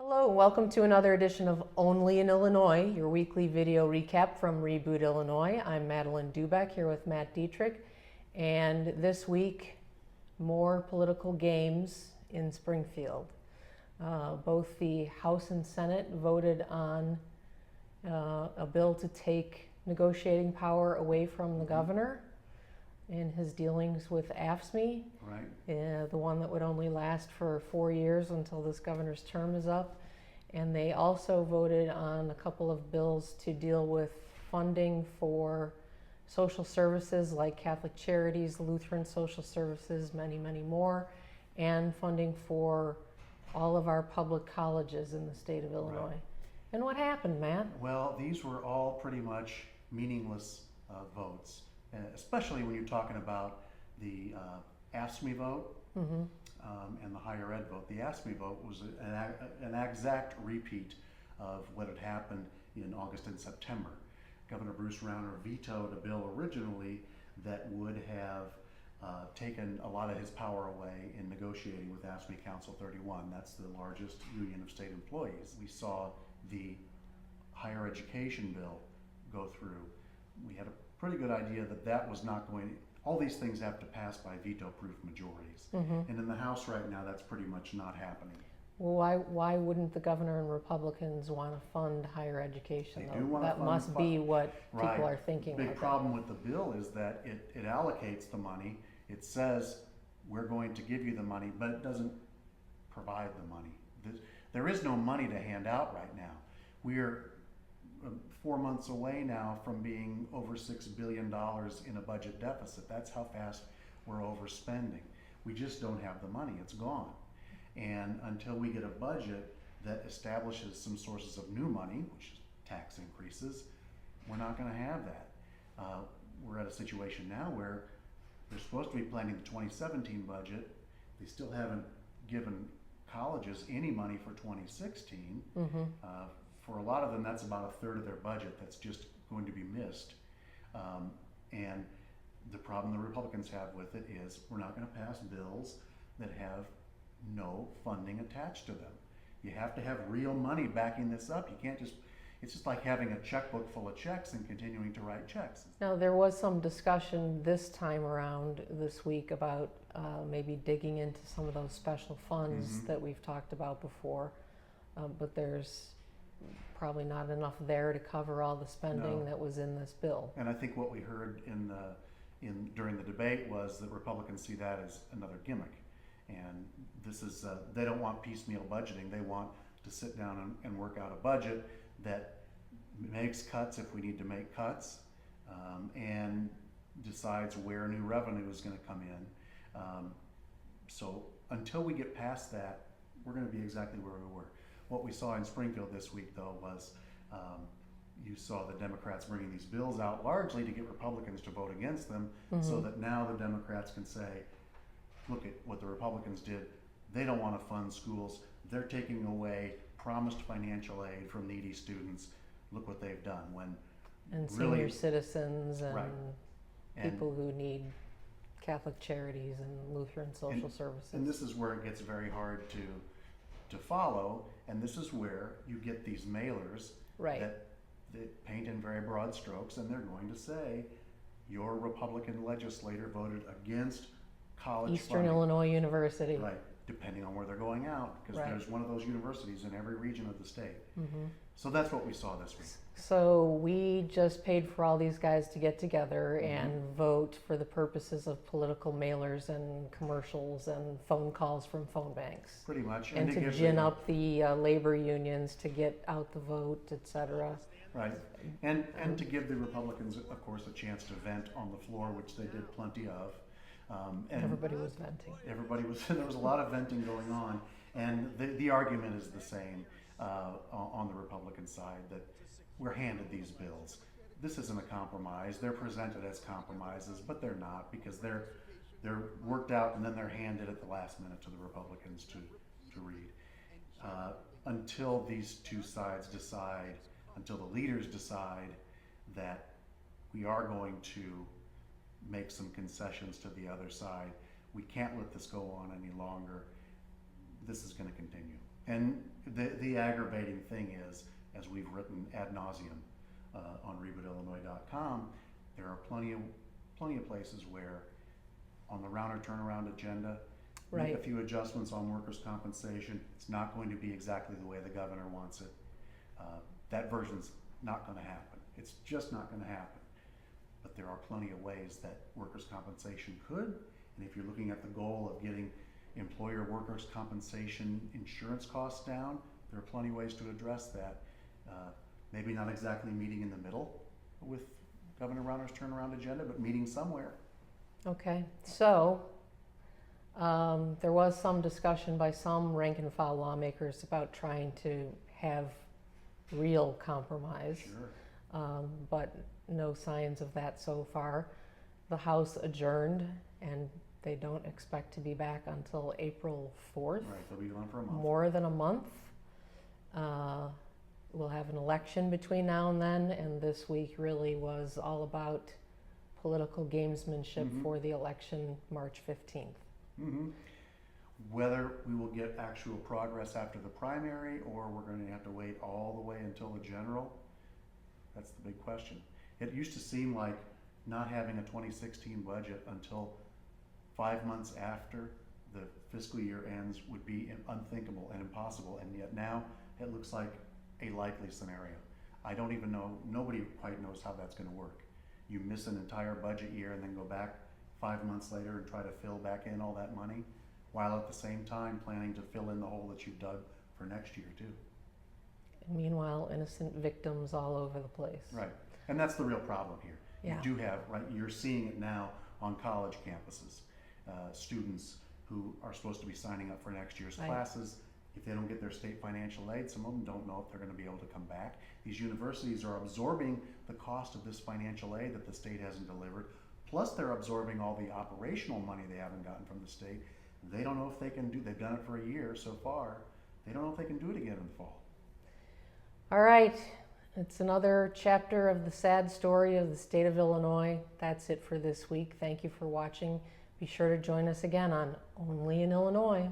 Hello, and welcome to another edition of Only in Illinois, your weekly video recap from Reboot Illinois. I'm Madeline Dubeck here with Matt Dietrich, and this week, more political games in Springfield. Both the House and Senate voted on a bill to take negotiating power away from the governor in his dealings with AFSCME, Right. the one that would only last for 4 years until this governor's term is up. And they also voted on a couple of bills to deal with funding for social services like Catholic Charities, Lutheran Social Services, many, many more, and funding for all of our public colleges in the state of Illinois. Right. And what happened, Matt? Well, these were all pretty much meaningless votes, especially when you're talking about the AFSCME vote and the higher ed vote. The AFSCME vote was an exact repeat of what had happened in August and September. Governor Bruce Rauner vetoed a bill originally that would have taken a lot of his power away in negotiating with AFSCME Council 31. That's the largest union of state employees. We saw the higher education bill go through. We had a pretty good idea that that was not going, all these things have to pass by veto-proof majorities. And in the House right now, that's pretty much not happening. Well, why wouldn't the governor and Republicans want to fund higher education? They do want to That fund must be what people Right. are thinking. The big like problem with the bill is that it allocates the money. It says, we're going to give you the money, but it doesn't provide the money. There is no money to hand out right now. We're 4 months away now from being over $6 billion in a budget deficit. That's how fast we're overspending. We just don't have the money. It's gone. And until we get a budget that establishes some sources of new money, which is tax increases, we're not going to have that. We're at a situation now where they're supposed to be planning the 2017 budget. They still haven't given colleges any money for 2016. For a lot of them, that's about a third of their budget that's just going to be missed. And the problem the Republicans have with it is we're not going to pass bills that have no funding attached to them. You have to have real money backing this up. You can't just, it's just like having a checkbook full of checks and continuing to write checks. Now, there was some discussion this time around this week about maybe digging into some of those special funds that we've talked about before, but there's probably not enough there to cover all the spending that was in this bill. And I think what we heard during the debate was that Republicans see that as another gimmick. And this is, they don't want piecemeal budgeting. They want to sit down and work out a budget that makes cuts if we need to make cuts, and decides where new revenue is going to come in. So until we get past that, we're going to be exactly where we were. What we saw in Springfield this week, though, was you saw the Democrats bringing these bills out largely to get Republicans to vote against them, so that now the Democrats can say, look at what the Republicans did. They don't want to fund schools. They're taking away promised financial aid from needy students. Look what they've done. And really, senior citizens and Right. people who need Catholic Charities and Lutheran Social Services. And this is where it gets very hard to follow, and this is where you get these mailers that paint in very broad strokes, and they're going to say, your Republican legislator voted against college Eastern funding. Illinois University. Right, depending on where they're going out, because there's one of those universities in every region of the state. So that's what we saw this week. So we just paid for all these guys to get together and vote for the purposes of political mailers and commercials and phone calls from phone banks. Pretty much. And to gin up the labor unions to get out the vote, etc. Right, and to give the Republicans, of course, a chance to vent on the floor, which they did plenty of. And everybody was venting. There was a lot of venting going on, and the argument is the same on the Republican side, that we're handed these bills. This isn't a compromise. They're presented as compromises, but they're not, because they're worked out and then they're handed at the last minute to the Republicans to read. Until these two sides decide, until the leaders decide that we are going to make some concessions to the other side, we can't let this go on any longer. This is going to continue. And the aggravating thing is, as we've written ad nauseum on rebootillinois.com, there are plenty of places where on the round or turnaround agenda, make Right. a few adjustments on workers' compensation. It's not going to be exactly the way the governor wants it. That version's not going to happen. It's just not going to happen. But there are plenty of ways that workers' compensation could. And if you're looking at the goal of getting employer workers' compensation insurance costs down, there are plenty of ways to address that. Maybe not exactly meeting in the middle with Governor Rauner's turnaround agenda, but meeting somewhere. Okay, so there was some discussion by some rank and file lawmakers about trying to have real compromise, Sure. but no signs of that so far. The House adjourned and they don't expect to be back until April 4th. Right, they'll be gone for a month. More than a month. We'll have an election between now and then, and this week really was all about political gamesmanship for the election March 15th. Mm-hmm. Whether we will get actual progress after the primary or we're going to have to wait all the way until the general, that's the big question. It used to seem like not having a 2016 budget until 5 months after the fiscal year ends would be unthinkable and impossible, and yet now it looks like a likely scenario. I don't even know, nobody quite knows how that's going to work. You miss an entire budget year and then go back 5 months later and try to fill back in all that money, while at the same time planning to fill in the hole that you've dug for next year too. And meanwhile, innocent victims all over the place. Right, and that's the real problem here. Yeah. You do have, right, you're seeing it now on college campuses. Students who are supposed to be signing up for next year's Right. classes, if they don't get their state financial aid, some of them don't know if they're going to be able to come back. These universities are absorbing the cost of this financial aid that the state hasn't delivered, plus they're absorbing all the operational money they haven't gotten from the state. They don't know if they can do, they've done it for a year so far, they don't know if they can do it again in the fall. All right, it's another chapter of the sad story of the state of Illinois. That's it for this week. Thank you for watching. Be sure to join us again on Only in Illinois.